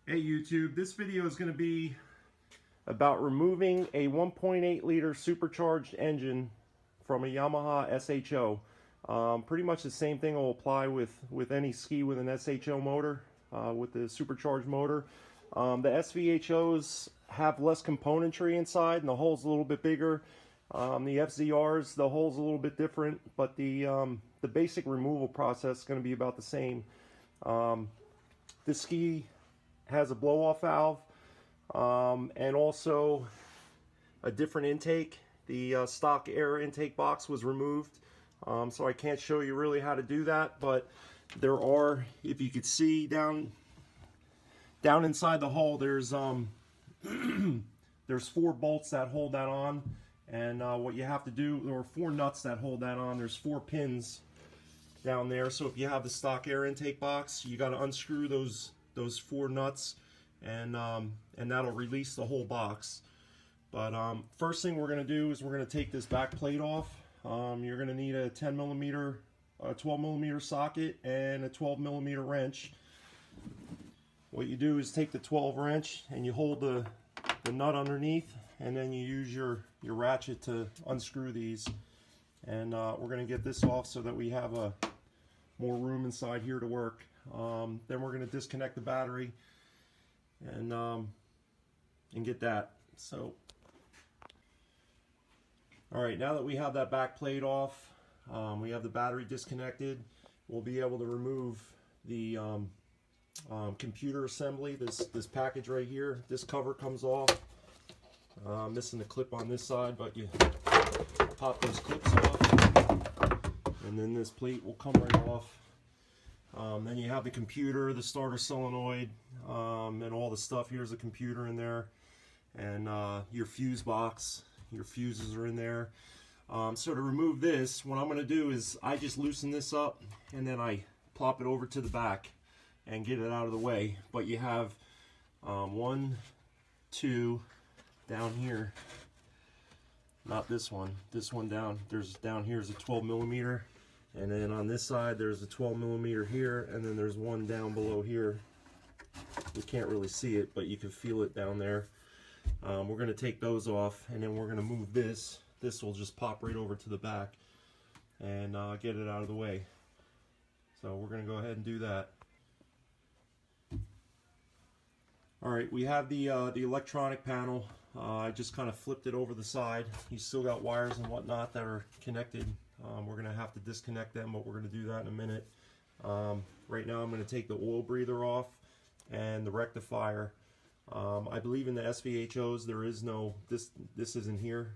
Hey YouTube, this video is going to be about removing a 1.8 liter supercharged engine from a Yamaha SHO. Pretty much the same thing will apply with any ski with an SHO motor, with the supercharged motor. The SVHOs have less componentry inside and the hole's a little bit bigger. The FZRs, the hole's a little bit different, but the basic removal process is going to be about the same. This ski has a blow-off valve and also a different intake. The stock air intake box was removed, so I can't show you really how to do that, but there are, if you could see down inside the hull, there's there's 4 bolts that hold that on, and what you have to do, there are 4 nuts that hold that on. There's 4 pins down there, so if you have the stock air intake box, you got to unscrew those 4 nuts, and that'll release the whole box. But first thing we're going to do is we're going to take this back plate off. You're going to need a 10mm, 12mm socket and a 12mm wrench. What you do is take the 12 wrench and you hold the nut underneath, and then you use your ratchet to unscrew these. And we're going to get this off so that we have more room inside here to work. Then we're going to disconnect the battery and get that. So, all right, now that we have that back plate off, we have the battery disconnected, we'll be able to remove the computer assembly. This package right here, this cover comes off. Missing the clip on this side, but you pop those clips off, and then this plate will come right off. Then you have the computer, the starter solenoid, and all the stuff. Here's the computer in there, and your fuse box. Your fuses are in there. So to remove this, what I'm going to do is I just loosen this up, and then I plop it over to the back and get it out of the way. But you have 1, 2 down here. Not this one. This one down. Down here is a 12mm. And then on this side there's a 12mm here, and then there's one down below here. You can't really see it, but you can feel it down there. We're going to take those off, and then we're going to move this. This will just pop right over to the back and get it out of the way. So we're going to go ahead and do that. Alright, we have the electronic panel. I just kind of flipped it over the side. You still got wires and whatnot that are connected. We're going to have to disconnect them, but we're going to do that in a minute. Right now I'm going to take the oil breather off and the rectifier. I believe in the SVHOs there is no, this isn't here,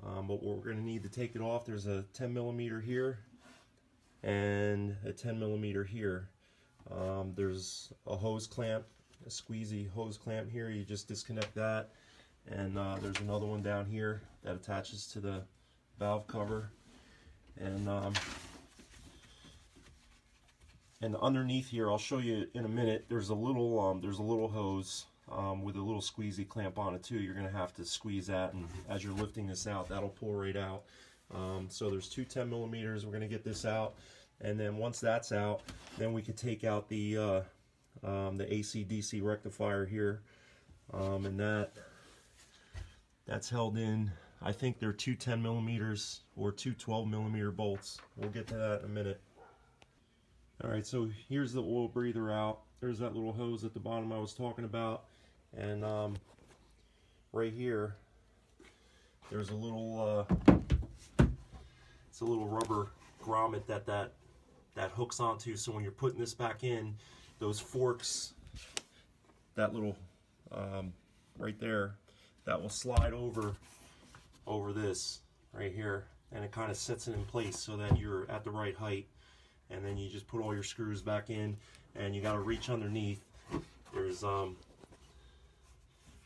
but we're going to need to take it off. There's a 10mm here and a 10mm here. There's a hose clamp, a squeezy hose clamp here. You just disconnect that, and there's another one down here that attaches to the valve cover. And underneath here, I'll show you in a minute, there's a little hose with a little squeezy clamp on it too. You're going to have to squeeze that, and as you're lifting this out, that'll pull right out. So there's 2 10mm. We're going to get this out, and then once that's out, then we could take out the AC/DC rectifier here, and that's held in. I think they're 2 10mm or 2 12mm bolts. We'll get to that in a minute. Alright, so here's the oil breather out. There's that little hose at the bottom I was talking about. And right here, there's a little, it's a little rubber grommet that hooks onto. So when you're putting this back in, those forks, that little, right there, that will slide over this right here, and it kind of sets it in place so that you're at the right height. And then you just put all your screws back in, and you got to reach underneath. There's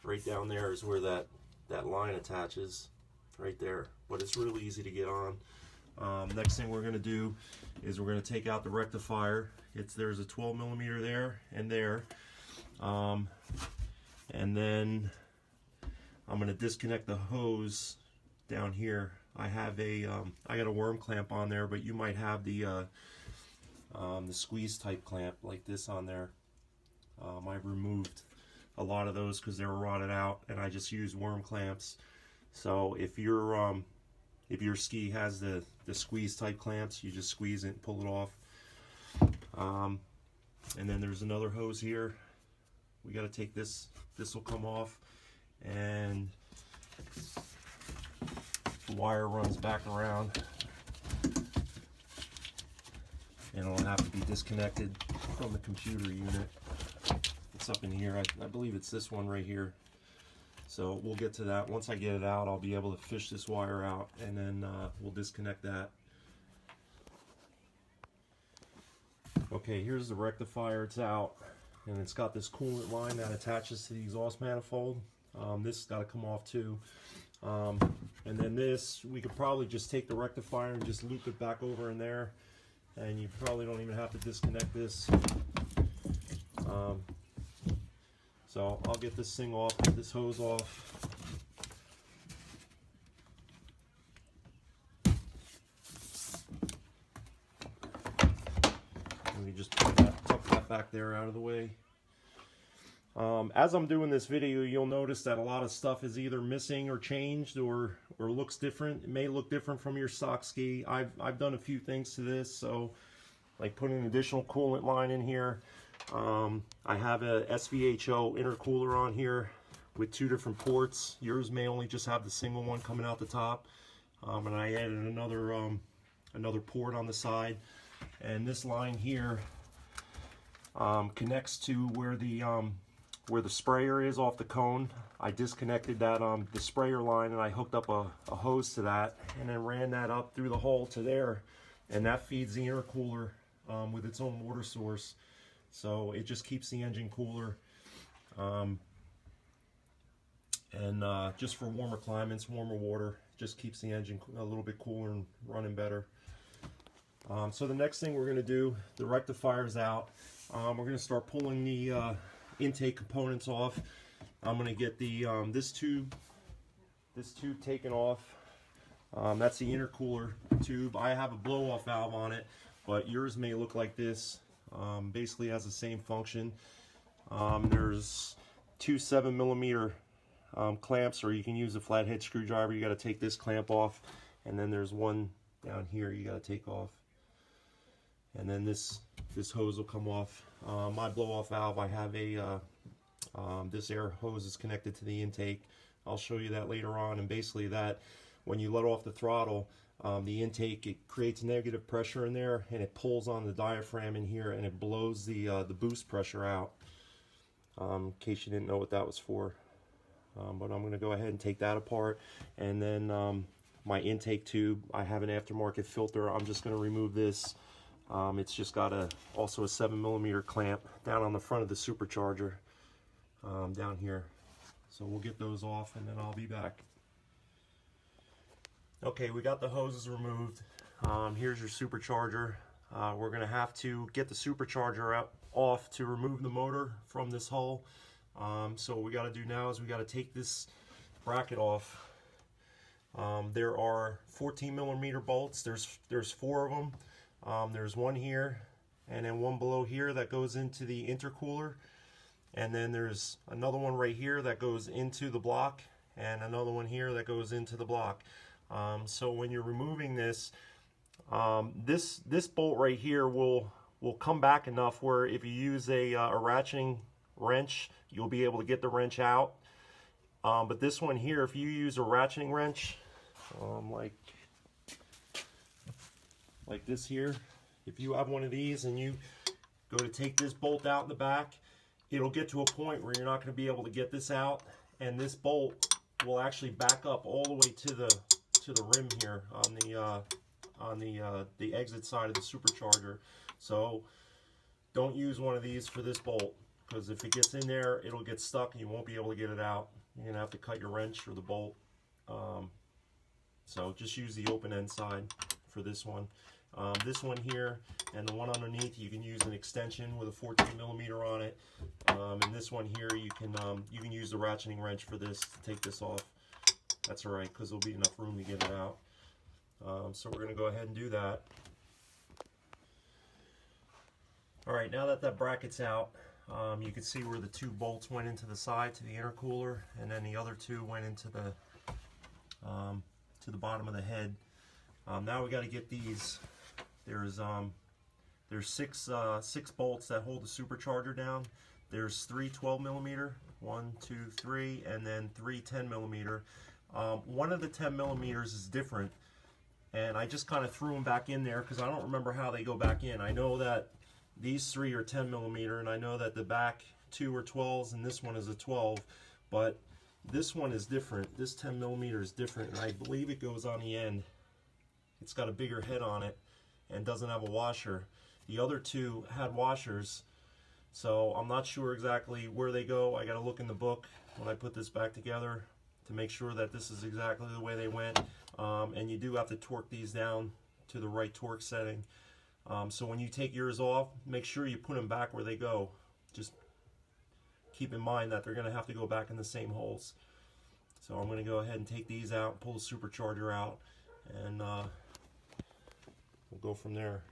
right down there is where that line attaches, right there. But it's really easy to get on. Next thing we're going to do is we're going to take out the rectifier. There's a 12mm there and there, and then I'm going to disconnect the hose down here. I got a worm clamp on there, but you might have the squeeze type clamp like this on there. I've removed a lot of those because they were rotted out, and I just used worm clamps. So if your ski has the squeeze type clamps, you just squeeze it and pull it off. And then there's another hose here. We got to take this will come off, and the wire runs back around, and it'll have to be disconnected from the computer unit. It's up in here. I believe it's this one right here. So we'll get to that. Once I get it out, I'll be able to fish this wire out, and then we'll disconnect that. Okay, here's the rectifier. It's out, and it's got this coolant line that attaches to the exhaust manifold. This has got to come off too. And then this, we could probably just take the rectifier and just loop it back over in there, and you probably don't even have to disconnect this. So I'll get this thing off, get this hose off. Let me just tuck that back there out of the way. As I'm doing this video, you'll notice that a lot of stuff is either missing or changed or looks different. It may look different from your stock ski. I've done a few things to this, so like putting an additional coolant line in here. I have a SHO intercooler on here with 2 different ports. Yours may only just have the single one coming out the top, and I added another port on the side. And this line here connects to where the sprayer is off the cone. I disconnected that the sprayer line, and I hooked up a hose to that, and then ran that up through the hole to there, and that feeds the intercooler with its own water source. So it just keeps the engine cooler, and just for warmer climates, warmer water, just keeps the engine a little bit cooler and running better. So the next thing we're going to do, the rectifier's out. We're going to start pulling the intake components off. I'm going to get the this tube taken off. That's the intercooler tube. I have a blow-off valve on it, but yours may look like this. Basically has the same function. There's 2 7mm clamps, or you can use a flathead screwdriver. You got to take this clamp off, and then there's one down here you got to take off, and then this hose will come off. My blow-off valve, I have a this air hose is connected to the intake. I'll show you that later on. And basically that, when you let off the throttle, the intake, it creates negative pressure in there, and it pulls on the diaphragm in here, and it blows the boost pressure out. In case you didn't know what that was for. But I'm going to go ahead and take that apart, and then my intake tube, I have an aftermarket filter. I'm just going to remove this. It's just got also a 7mm clamp down on the front of the supercharger down here. So we'll get those off, and then I'll be back. Okay, we got the hoses removed. Here's your supercharger. We're going to have to get the supercharger off to remove the motor from this hull. So what we got to do now is we got to take this bracket off. There are 14mm bolts. There's 4 of them. There's one here, and then one below here that goes into the intercooler, and then there's another one right here that goes into the block, and another one here that goes into the block. So when you're removing this, this bolt right here will come back enough where if you use a ratcheting wrench, you'll be able to get the wrench out. But this one here, if you use a ratcheting wrench, like this here, if you have one of these and you go to take this bolt out in the back, it'll get to a point where you're not going to be able to get this out, and this bolt will actually back up all the way to the rim here on the exit side of the supercharger. So don't use one of these for this bolt, because if it gets in there, it'll get stuck and you won't be able to get it out. You're gonna have to cut your wrench or the bolt. So just use the open end side for this one. This one here and the one underneath, you can use an extension with a 14mm on it. And this one here, you can use the ratcheting wrench for this to take this off. That's all right, because there'll be enough room to get it out. So we're going to go ahead and do that. All right, now that that bracket's out, You can see where the 2 bolts went into the side to the intercooler, and then the other 2 went into the to the bottom of the head. Now we got to get these. There's 6 bolts that hold the supercharger down. There's 3 12mm, 1, 2, 3, and then 3 10mm. One of the 10mm is different, and I just kind of threw them back in there because I don't remember how they go back in. I know that these 3 are 10mm, and I know that the back 2 are 12s, and this one is a 12, but this one is different. This 10mm is different, and I believe it goes on the end. It's got a bigger head on it and doesn't have a washer. The other 2 had washers, so I'm not sure exactly where they go. I got to look in the book when I put this back together to make sure that this is exactly the way they went. And you do have to torque these down to the right torque setting. So when you take yours off, make sure you put them back where they go. Just keep in mind that they're going to have to go back in the same holes. So I'm going to go ahead and take these out, pull the supercharger out, and we'll go from there.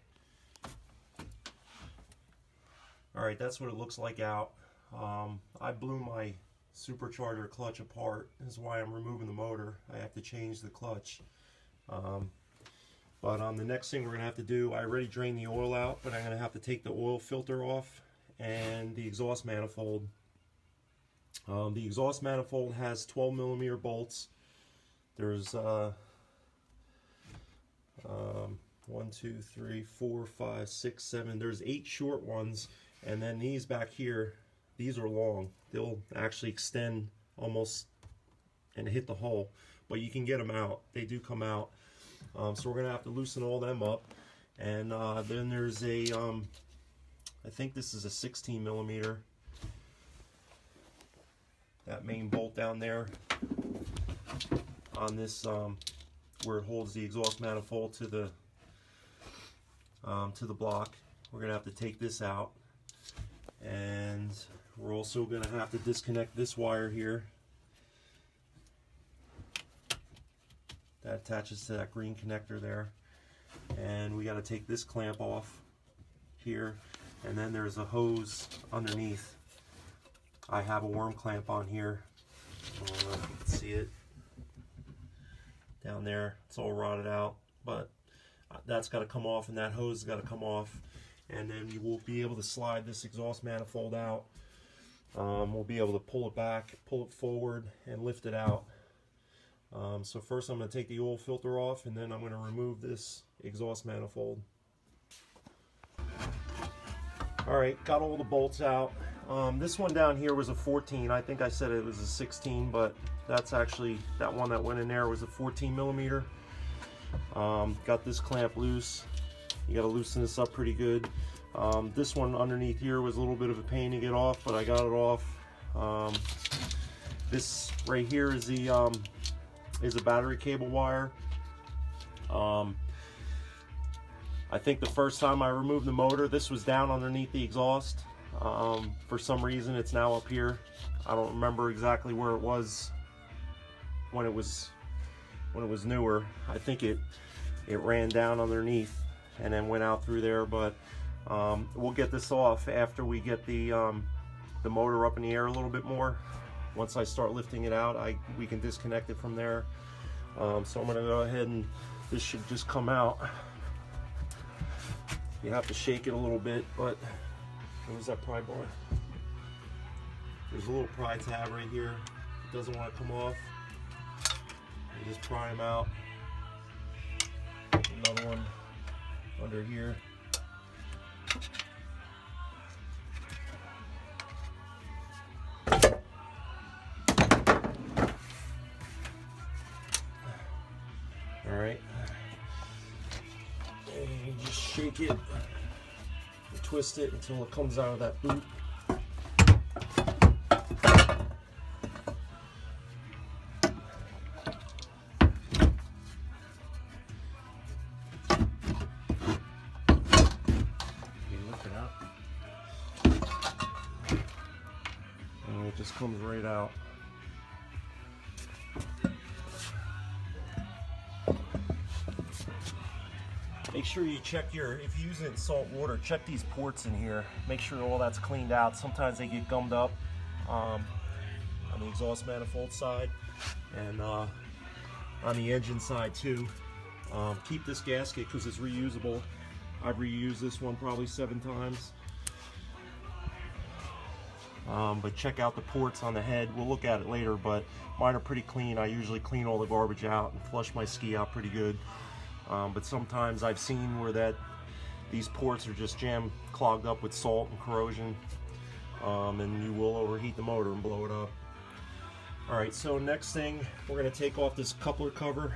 Alright, that's what it looks like out. I blew my supercharger clutch apart. This is why I'm removing the motor. I have to change the clutch. But the next thing we're going to have to do, I already drained the oil out, but I'm going to have to take the oil filter off and the exhaust manifold. The exhaust manifold has 12mm bolts. There's 1, 2, 3, 4, 5, 6, 7. There's 8 short ones, and then these back here, these are long. They'll actually extend almost and hit the hole, but you can get them out. They do come out. So we're gonna have to loosen all them up, and then there's a I think this is a 16mm. That main bolt down there on this where it holds the exhaust manifold to the block. We're gonna have to take this out, and we're also gonna have to disconnect this wire here that attaches to that green connector there, and we got to take this clamp off here, and then there's a hose underneath. I have a worm clamp on here. I don't know if you can see it down there. It's all rotted out, but that's got to come off, and that hose has got to come off, and then you will be able to slide this exhaust manifold out. We'll be able to pull it back, pull it forward, and lift it out. So first I'm going to take the oil filter off, and then I'm going to remove this exhaust manifold. Alright, got all the bolts out. This one down here was a 14. I think I said it was a 16, but that's actually, that one that went in there was a 14mm. Got this clamp loose. You got to loosen this up pretty good. This one underneath here was a little bit of a pain to get off, but I got it off. This right here is the is a battery cable wire. I think the first time I removed the motor, this was down underneath the exhaust. For some reason it's now up here. I don't remember exactly where it was when it was newer. I think it ran down underneath and then went out through there, but we'll get this off after we get the motor up in the air a little bit more. Once I start lifting it out, we can disconnect it from there. So I'm going to go ahead, and this should just come out. You have to shake it a little bit, but where's that pry bar? There's a little pry tab right here. It doesn't want to come off. You just pry them out. Another one under here. Alright, and you just shake it, twist it until it comes out of that boot. You lift it out, and it just comes right out. make sure you check if you're using it in salt water, check these ports in here. Make sure all that's cleaned out. Sometimes they get gummed up on the exhaust manifold side and on the engine side too. Keep this gasket because it's reusable. I've reused this one probably 7 times. But check out the ports on the head. We'll look at it later, but mine are pretty clean. I usually clean all the garbage out and flush my ski out pretty good. But sometimes I've seen where these ports are just clogged up with salt and corrosion, and you will overheat the motor and blow it up. Alright, so next thing, we're going to take off this coupler cover.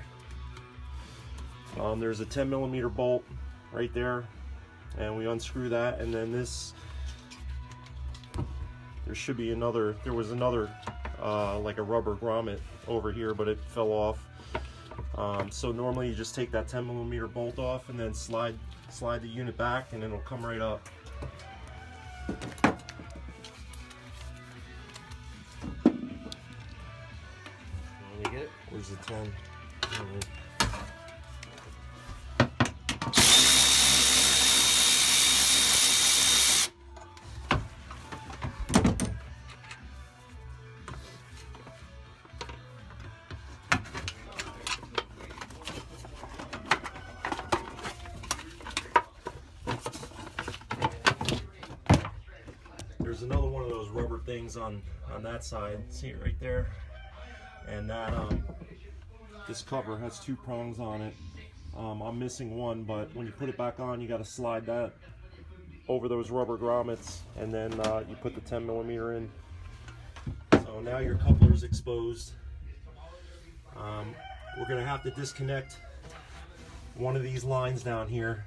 There's a 10mm bolt right there, and we unscrew that, and then there was another like a rubber grommet over here, but it fell off. So normally you just take that 10mm bolt off and then slide the unit back, and it'll come right up. Where's the 10? There's another one of those rubber things on that side. See it right there? And that this cover has 2 prongs on it. I'm missing one, but when you put it back on, you got to slide that over those rubber grommets, and then you put the 10mm in. So now your coupler is exposed. We're going to have to disconnect one of these lines down here.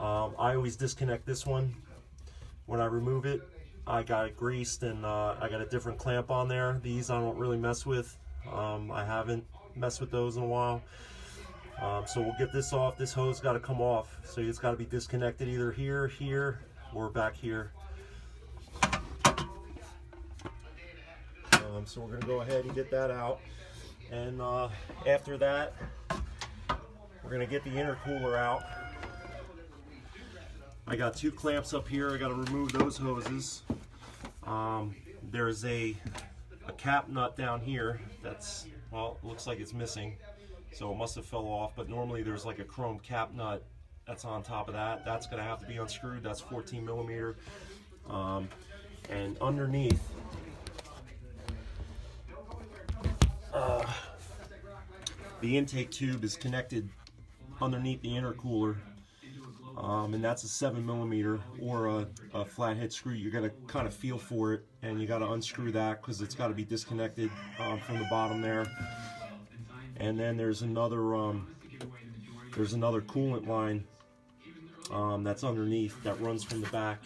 I always disconnect this one. When I remove it, I got it greased, and I got a different clamp on there. These I don't really mess with. I haven't messed with those in a while. So we'll get this off. This hose got to come off, so it's got to be disconnected either here, or back here. So we're going to go ahead and get that out, and after that we're going to get the intercooler out. I got 2 clamps up here. I got to remove those hoses. There's a cap nut down here that's, well, it looks like it's missing, so it must have fell off, but normally there's like a chrome cap nut that's on top of that. That's going to have to be unscrewed. That's 14mm. And underneath, the intake tube is connected underneath the intercooler. And that's a 7mm or a flathead screw. You got to kind of feel for it, and you got to unscrew that because it's got to be disconnected from the bottom there. And then there's another coolant line that's underneath, that runs from the back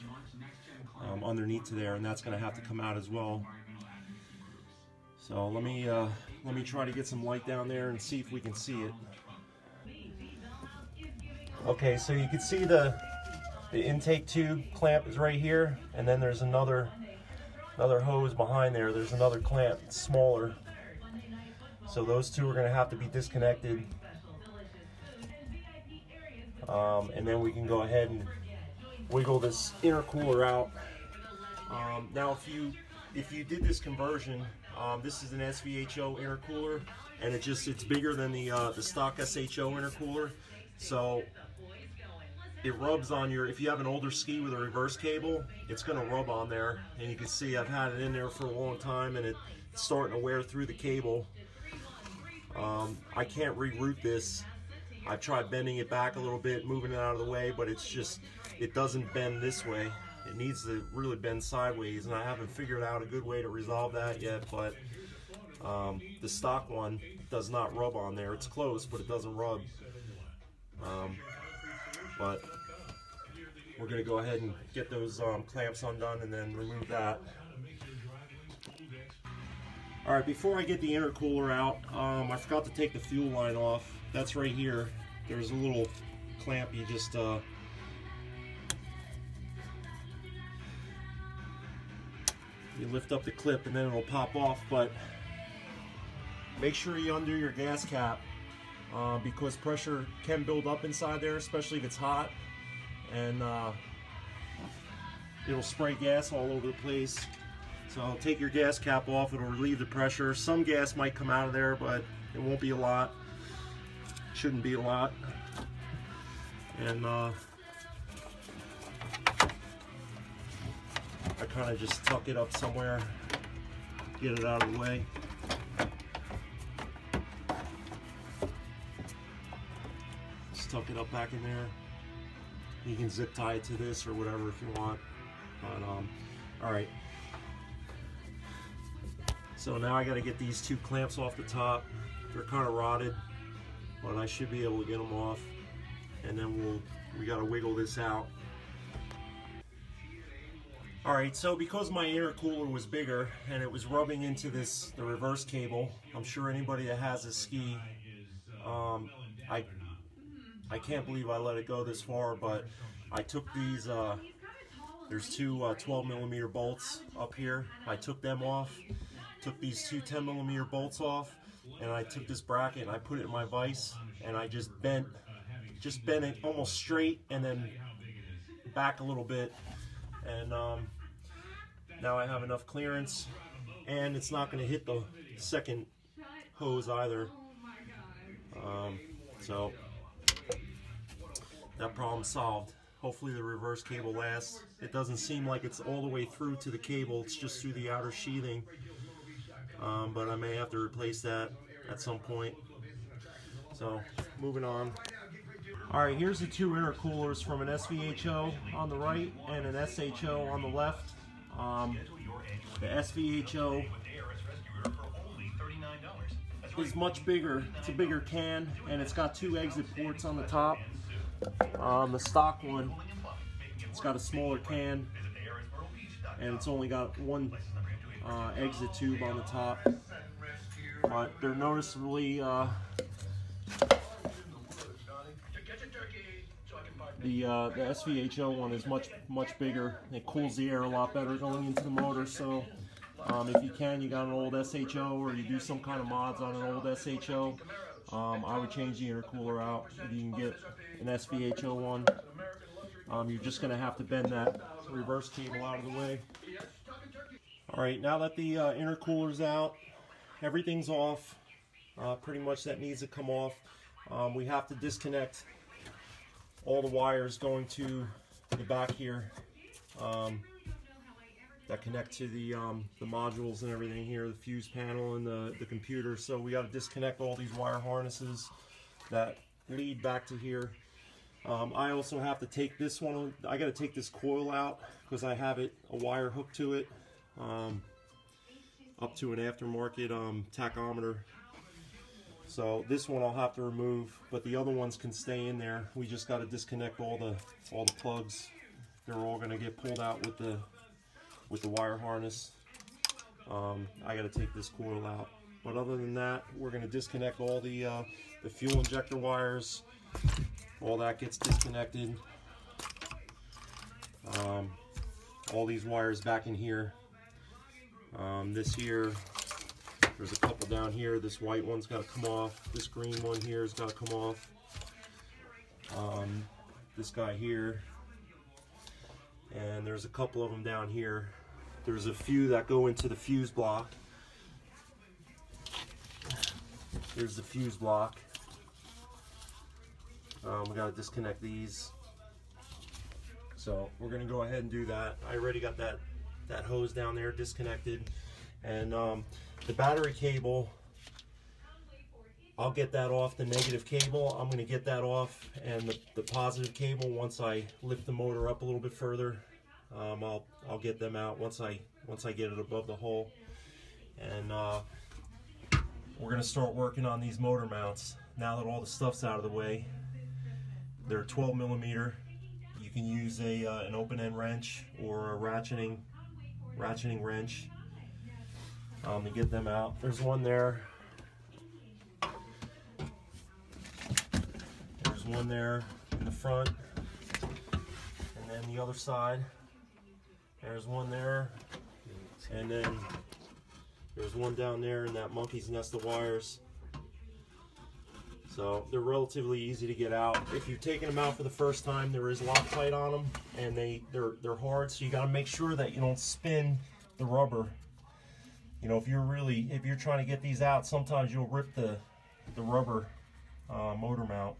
underneath to there, and that's going to have to come out as well. So let me try to get some light down there and see if we can see it. Okay, so you can see the intake tube clamp is right here, and then there's another hose behind there. There's another clamp, it's smaller. So those 2 are going to have to be disconnected. And then we can go ahead and wiggle this intercooler out. Now if you did this conversion, this is an SVHO intercooler, and it's bigger than the stock SHO intercooler. So it rubs on if you have an older ski with a reverse cable, it's going to rub on there, and you can see I've had it in there for a long time, and it's starting to wear through the cable. I can't reroute this. I've tried bending it back a little bit, moving it out of the way, but it doesn't bend this way. It needs to really bend sideways, and I haven't figured out a good way to resolve that yet, but the stock one does not rub on there. It's close, but it doesn't rub. But we're going to go ahead and get those clamps undone and then remove that. Alright, before I get the intercooler out, I forgot to take the fuel line off. That's right here. There's a little clamp you just you lift up the clip and then it'll pop off, but make sure you undo your gas cap because pressure can build up inside there, especially if it's hot, and it'll spray gas all over the place. So take your gas cap off, it'll relieve the pressure. Some gas might come out of there, but it won't be a lot. Shouldn't be a lot. And I kind of just tuck it up somewhere, get it out of the way. Just tuck it up back in there. You can zip tie it to this or whatever if you want. But all right. So now I got to get these two clamps off the top. They're kind of rotted, but I should be able to get them off. And then we got to wiggle this out. All right, so because my intercooler was bigger and it was rubbing into the reverse cable, I'm sure anybody that has a ski, I can't believe I let it go this far, but I took these, there's two 12mm bolts up here. I took them off, took these two 10mm bolts off, and I took this bracket and I put it in my vise, and I just bent it almost straight and then back a little bit, and now I have enough clearance, and it's not going to hit the second hose either. So that problem's solved. Hopefully the reverse cable lasts. It doesn't seem like it's all the way through to the cable, it's just through the outer sheathing, but I may have to replace that at some point. So moving on. Alright, here's the two intercoolers from an SVHO on the right and an SHO on the left. The SVHO is much bigger. It's a bigger can, and it's got two exit ports on the top. The stock one, it's got a smaller can, and it's only got one exit tube on the top. But they're noticeably the SVHO one is much bigger. It cools the air a lot better going into the motor. So if you can, you got an old SHO or you do some kind of mods on an old SHO, I would change the intercooler out. If you can get an SVHO one, you're just going to have to bend that reverse cable out of the way. Alright, now that the intercooler's out, everything's off, pretty much that needs to come off. We have to disconnect all the wires going to the back here that connect to the modules and everything here, the fuse panel and the computer. So we got to disconnect all these wire harnesses that lead back to here. I also have to take this one, I got to take this coil out because I have a wire hooked to it, up to an aftermarket tachometer. So this one I'll have to remove, but the other ones can stay in there. We just got to disconnect all the plugs. They're all going to get pulled out with the wire harness. I got to take this coil out. But other than that, we're going to disconnect all the fuel injector wires. All that gets disconnected. All these wires back in here. This here. There's a couple down here. This white one's got to come off. This green one here has got to come off. This guy here. And there's a couple of them down here. There's a few that go into the fuse block. There's the fuse block. We got to disconnect these. So we're going to go ahead and do that. I already got that hose down there disconnected. And the battery cable, I'll get that off the negative cable. I'm going to get that off, and the positive cable, once I lift the motor up a little bit further, I'll get them out once I get it above the hole. And we're going to start working on these motor mounts now that all the stuff's out of the way. They're 12mm. You can use an open end wrench or a ratcheting wrench to get them out. There's one there. There's one there in the front, and then the other side. There's one there, and then there's one down there in that monkey's nest of wires. So they're relatively easy to get out. If you're taking them out for the first time, there is Loctite on them, and they're hard, so you got to make sure that you don't spin the rubber. You know, if you're trying to get these out, sometimes you'll rip the rubber motor mount.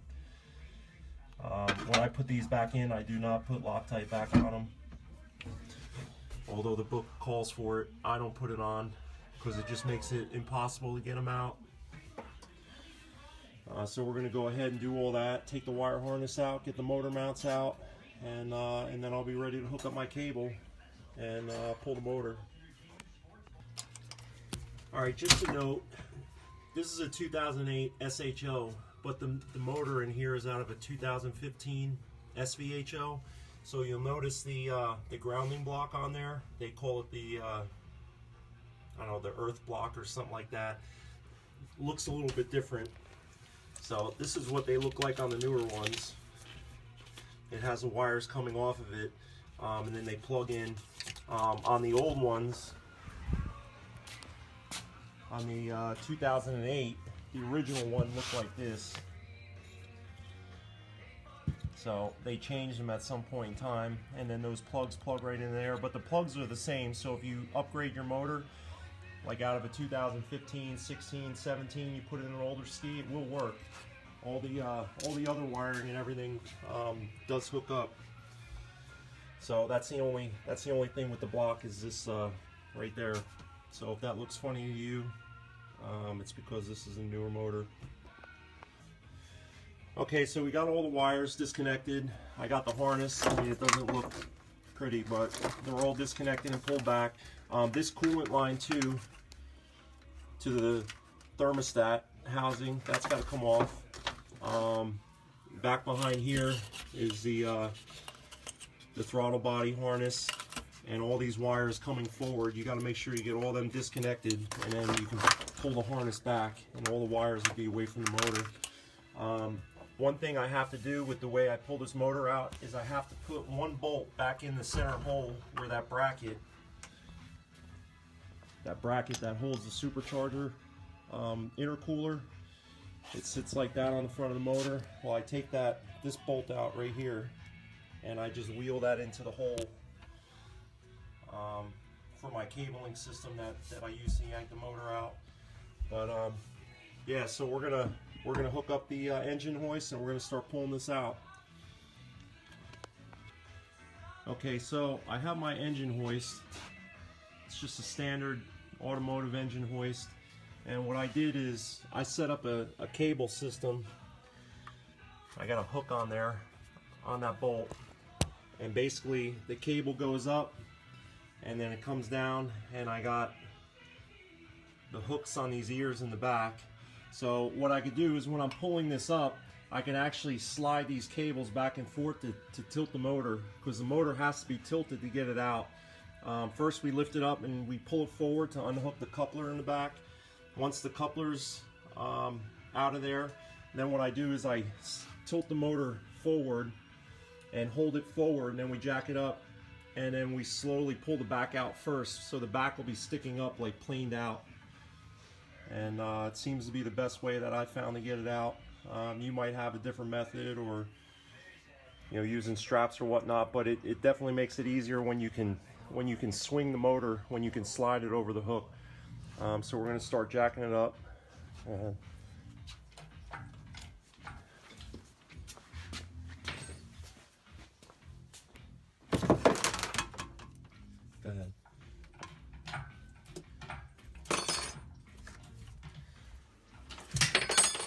When I put these back in, I do not put Loctite back on them. Although the book calls for it, I don't put it on because it just makes it impossible to get them out. So we're going to go ahead and do all that, take the wire harness out, get the motor mounts out, and then I'll be ready to hook up my cable and pull the motor. Alright, just a note, this is a 2008 SHO, but the motor in here is out of a 2015 SVHO. So you'll notice the grounding block on there. They call it the, I don't know, the earth block or something like that. Looks a little bit different. So this is what they look like on the newer ones. It has the wires coming off of it, and then they plug in. On the old ones, on the 2008, the original one looked like this. So they changed them at some point in time, and then those plugs plug right in there. But the plugs are the same, so if you upgrade your motor, like out of a 2015, 16, 17, you put it in an older ski, it will work. All the other wiring and everything does hook up. So that's the only thing with the block is this right there. So if that looks funny to you, it's because this is a newer motor. Okay, so we got all the wires disconnected. I got the harness. I mean, it doesn't look pretty, but they're all disconnected and pulled back. This coolant line too, to the thermostat housing, that's got to come off. Back behind here is the throttle body harness, and all these wires coming forward. You got to make sure you get all them disconnected, and then you can pull the harness back, and all the wires will be away from the motor. One thing I have to do with the way I pull this motor out is I have to put one bolt back in the center hole where that bracket that holds the supercharger intercooler, it sits like that on the front of the motor. Well, I take this bolt out right here, and I just wheel that into the hole for my cabling system that I use to yank the motor out. But yeah, so we're gonna hook up the engine hoist, and we're gonna start pulling this out. Okay, so I have my engine hoist. It's just a standard automotive engine hoist, and what I did is I set up a cable system. I got a hook on there on that bolt, and basically the cable goes up and then it comes down, and I got the hooks on these ears in the back. So what I could do is when I'm pulling this up, I can actually slide these cables back and forth to tilt the motor, because the motor has to be tilted to get it out. First we lift it up and we pull it forward to unhook the coupler in the back. Once the coupler's out of there, then what I do is I tilt the motor forward and hold it forward, and then we jack it up, and then we slowly pull the back out first, so the back will be sticking up like planed out. And it seems to be the best way that I found to get it out. You might have a different method, or using straps or whatnot, but it definitely makes it easier when you can swing the motor, when you can slide it over the hook. So we're going to start jacking it up. Go ahead.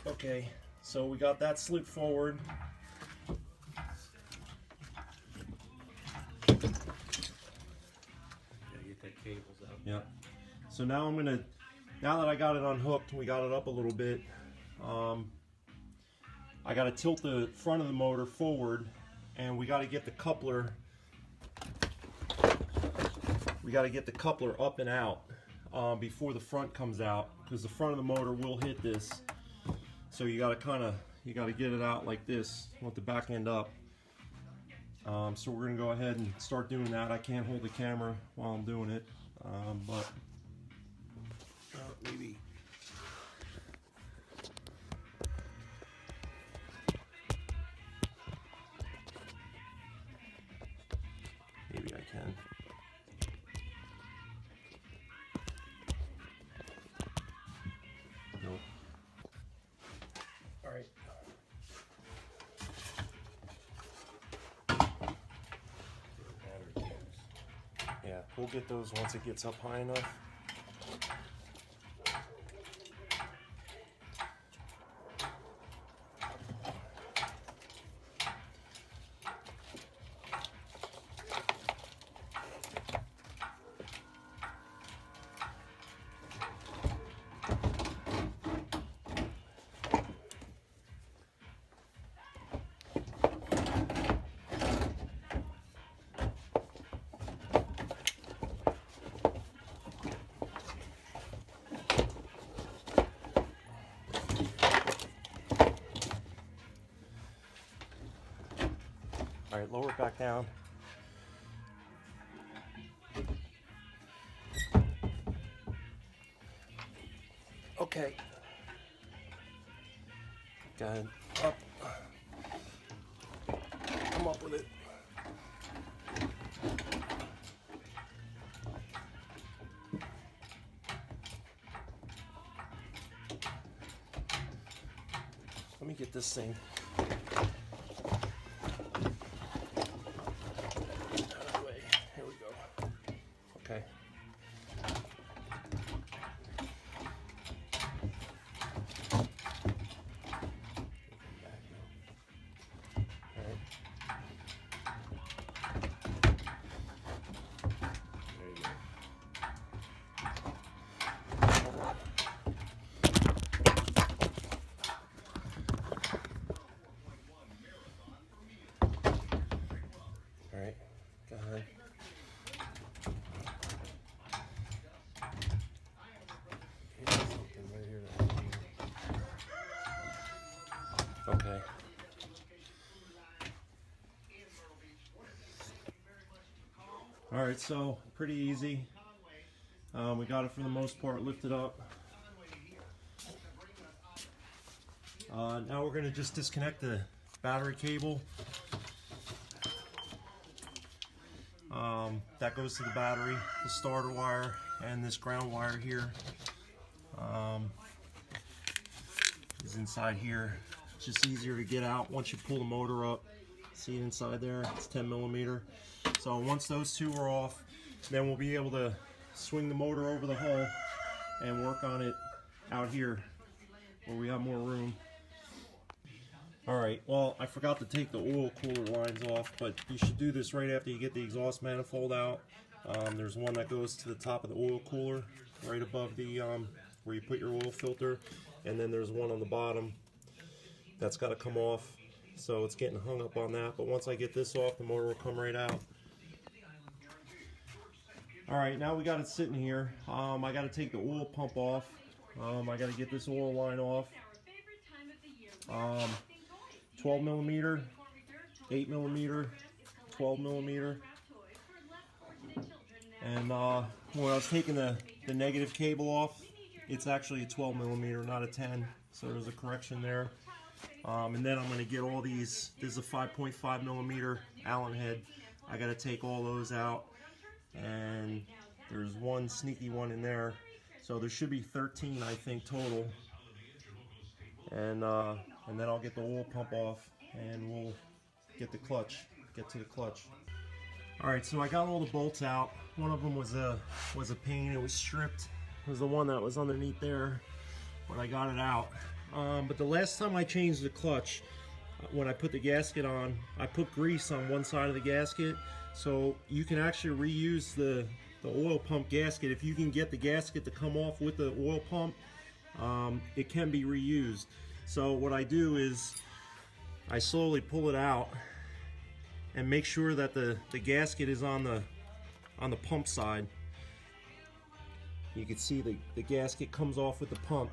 Okay, so we got that slid forward. Gotta get that cables out. Yeah. So now now that I got it unhooked, we got it up a little bit. I got to tilt the front of the motor forward, and we got to get the coupler. We got to get the coupler up and out before the front comes out, because the front of the motor will hit this. So you got to get it out like this with the back end up. So we're gonna go ahead and start doing that. I can't hold the camera while I'm doing it, but maybe. we'll get those once it gets up high enough. All right, lower it back down. Okay. Got it up. Come up with it. Let me get this thing. Okay. All right, go ahead. Okay. All right, so pretty easy. We got it for the most part lifted up. Now we're going to just disconnect the battery cable. That goes to the battery, the starter wire, and this ground wire here is inside here. It's just easier to get out once you pull the motor up. See it inside there? It's 10 millimeter. So once those two are off, then we'll be able to swing the motor over the hull and work on it out here where we have more room. Alright, well, I forgot to take the oil cooler lines off, but you should do this right after you get the exhaust manifold out. There's one that goes to the top of the oil cooler, right above the where you put your oil filter, and then there's one on the bottom that's got to come off. So it's getting hung up on that, but once I get this off, the motor will come right out. Alright, now we got it sitting here. I got to take the oil pump off. I got to get this oil line off. 12 millimeter, 8 millimeter, 12 millimeter. And when I was taking the negative cable off, it's actually a 12 millimeter, not a 10. So there's a correction there. And then I'm going to get all these. This is a 5.5 millimeter Allen head. I got to take all those out. And there's one sneaky one in there. So there should be 13, I think, total. And then I'll get the oil pump off and we'll get to the clutch. Alright, so I got all the bolts out. One of them was a pain. It was stripped. It was the one that was underneath there when I got it out. But the last time I changed the clutch, when I put the gasket on, I put grease on one side of the gasket. So you can actually reuse the oil pump gasket. If you can get the gasket to come off with the oil pump, it can be reused. So what I do is I slowly pull it out and make sure that the gasket is on the pump side. You can see the gasket comes off with the pump,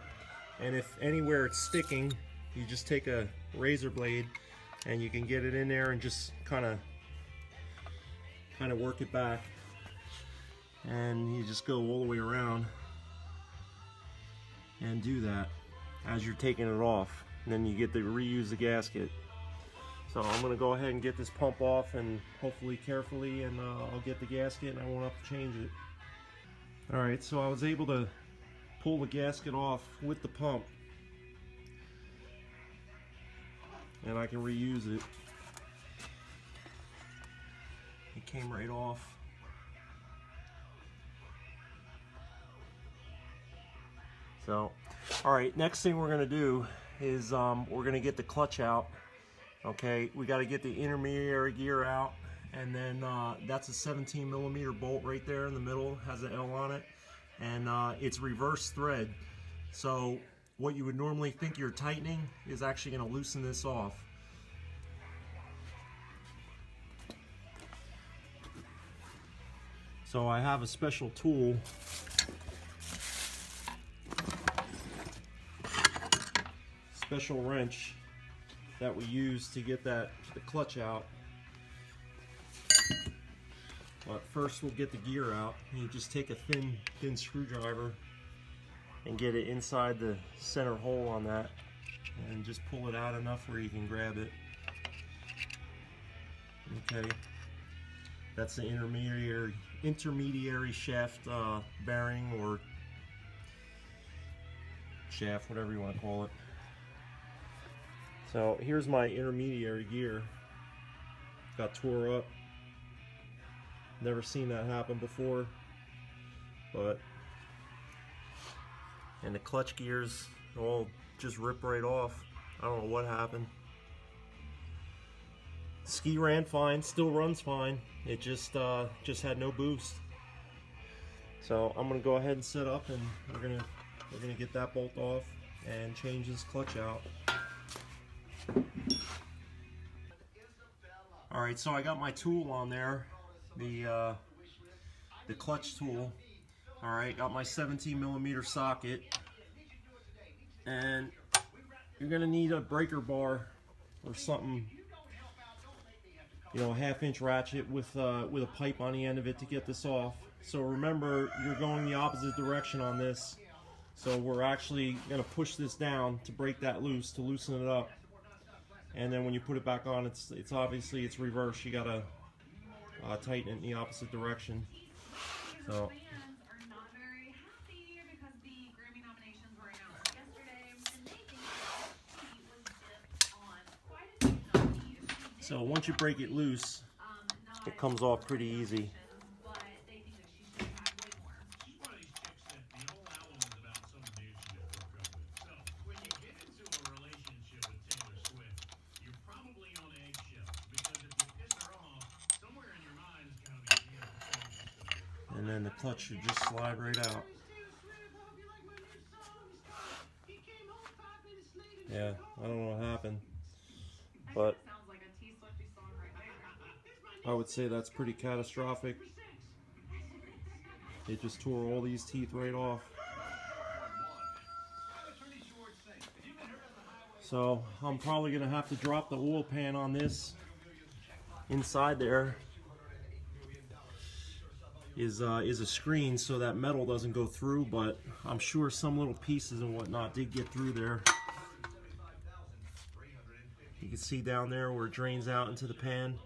and if anywhere it's sticking, you just take a razor blade and you can get it in there and just kind of work it back, and you just go all the way around and do that as you're taking it off, and then you get to reuse the gasket. So I'm going to go ahead and get this pump off, and hopefully carefully, and I'll get the gasket and I won't have to change it. Alright, so I was able to pull the gasket off with the pump, and I can reuse it. It came right off. So, all right, next thing we're going to do is we're going to get the clutch out. Okay, we got to get the intermediary gear out, and then that's a 17mm bolt right there in the middle, has an L on it, and it's reverse thread. So what you would normally think you're tightening is actually going to loosen this off. So I have a special tool. Special wrench that we use to get the clutch out. But first we'll get the gear out. You just take a thin screwdriver and get it inside the center hole on that, and just pull it out enough where you can grab it. Okay, that's the intermediary shaft bearing, or shaft, whatever you want to call it. So here's my intermediary gear. Got tore up. Never seen that happen before. And the clutch gears all just rip right off. I don't know what happened. Ski ran fine, still runs fine. It just had no boost. So I'm gonna go ahead and set up, and we're gonna get that bolt off and change this clutch out. All right, so I got my tool on there, the clutch tool. All right, got my 17mm socket, and you're gonna need a breaker bar or something, you know, a 1/2-inch ratchet with a pipe on the end of it to get this off. So remember, you're going the opposite direction on this. So we're actually gonna push this down to break that loose, to loosen it up. And then when you put it back on, it's obviously it's reverse. You gotta tighten it in the opposite direction. So. So once you break it loose, it comes off pretty easy. And then the clutch should just slide right out. Yeah, I don't know what happened, but I would say that's pretty catastrophic. It just tore all these teeth right off. So I'm probably gonna have to drop the oil pan on this. Inside there is a screen so that metal doesn't go through, but I'm sure some little pieces and whatnot did get through there. You can see down there where it drains out into the pan.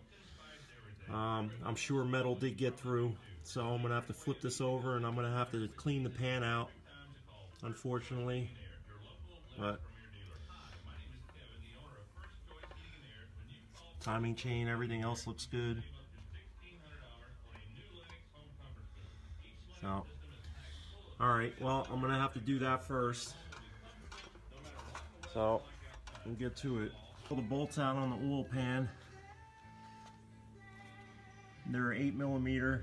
I'm sure metal did get through, so I'm gonna have to flip this over, and I'm gonna have to clean the pan out, unfortunately. But timing chain, everything else looks good. So, all right, well, I'm gonna have to do that first. So, we'll get to it. Pull the bolts out on the oil pan. They're 8mm,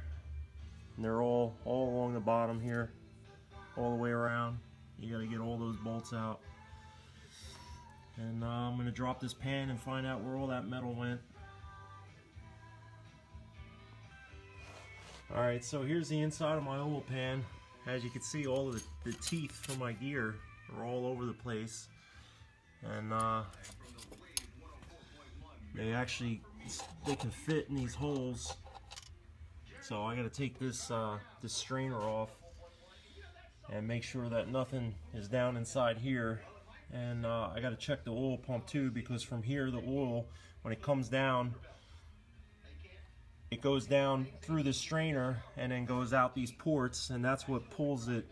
and they're all along the bottom here, all the way around. You gotta get all those bolts out. And I'm gonna drop this pan and find out where all that metal went. Alright, so here's the inside of my oil pan. As you can see, all of the teeth from my gear are all over the place. And they can fit in these holes. So I gotta take this strainer off and make sure that nothing is down inside here. And I gotta check the oil pump too, because from here the oil, when it comes down, it goes down through the strainer and then goes out these ports, and that's what pulls it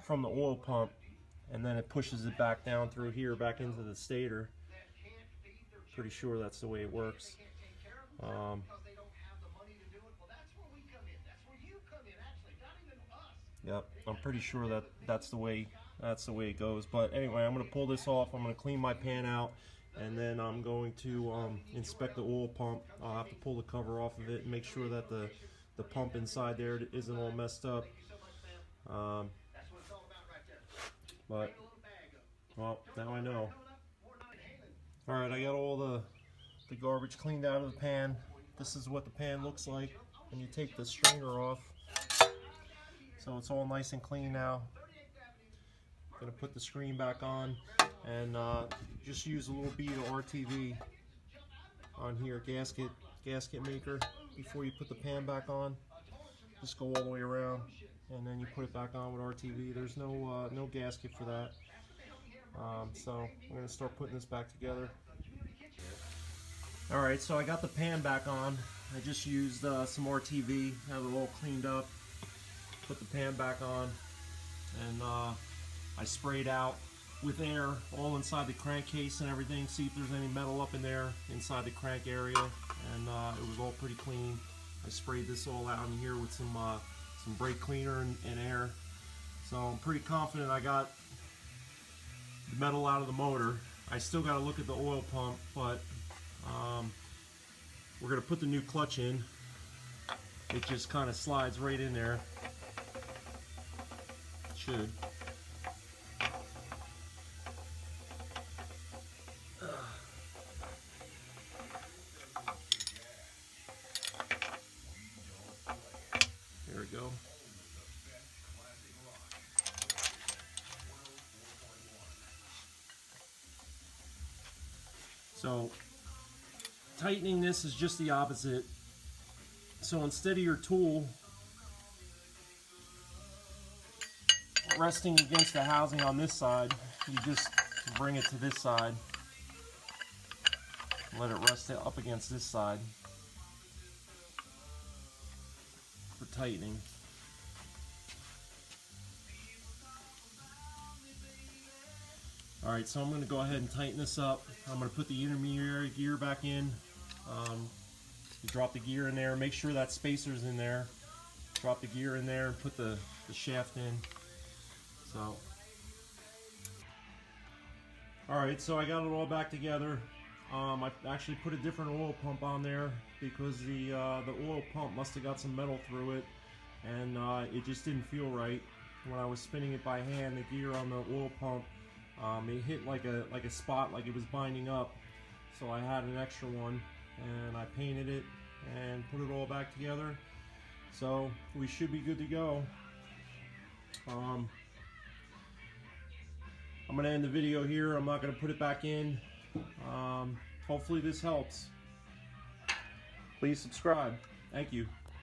from the oil pump, and then it pushes it back down through here back into the stator. Pretty sure that's the way it works. Yep, I'm pretty sure that that's the way it goes. But anyway, I'm going to pull this off. I'm going to clean my pan out, and then I'm going to inspect the oil pump. I'll have to pull the cover off of it and make sure that the pump inside there isn't all messed up. But well, now I know. All right, I got all the garbage cleaned out of the pan. This is what the pan looks like when you take the strainer off. So it's all nice and clean now. I'm gonna put the screen back on and just use a little bead of RTV on here, gasket maker, before you put the pan back on. Just go all the way around, and then you put it back on with RTV. There's no gasket for that. So I'm gonna start putting this back together. All right, so I got the pan back on. I just used some RTV, have it all cleaned up, put the pan back on, and I sprayed out with air all inside the crankcase and everything, see if there's any metal up in there inside the crank area, and it was all pretty clean. I sprayed this all out in here with some brake cleaner and air. So I'm pretty confident I got the metal out of the motor. I still got to look at the oil pump, but we're going to put the new clutch in. It just kind of slides right in there. It should. There we go. So tightening this is just the opposite. So instead of your tool resting against the housing on this side, you just bring it to this side and let it rest up against this side for tightening. Alright, so I'm going to go ahead and tighten this up. I'm going to put the intermediary gear back in. Drop the gear in there, make sure that spacer's in there. Drop the gear in there and put the shaft in. So, alright, so I got it all back together. I actually put a different oil pump on there because the oil pump must have got some metal through it, and it just didn't feel right. When I was spinning it by hand, the gear on the oil pump, it hit like a spot, like it was binding up. So I had an extra one, and I painted it and put it all back together. So we should be good to go. I'm going to end the video here. I'm not going to put it back in. Hopefully this helps. Please subscribe. Thank you.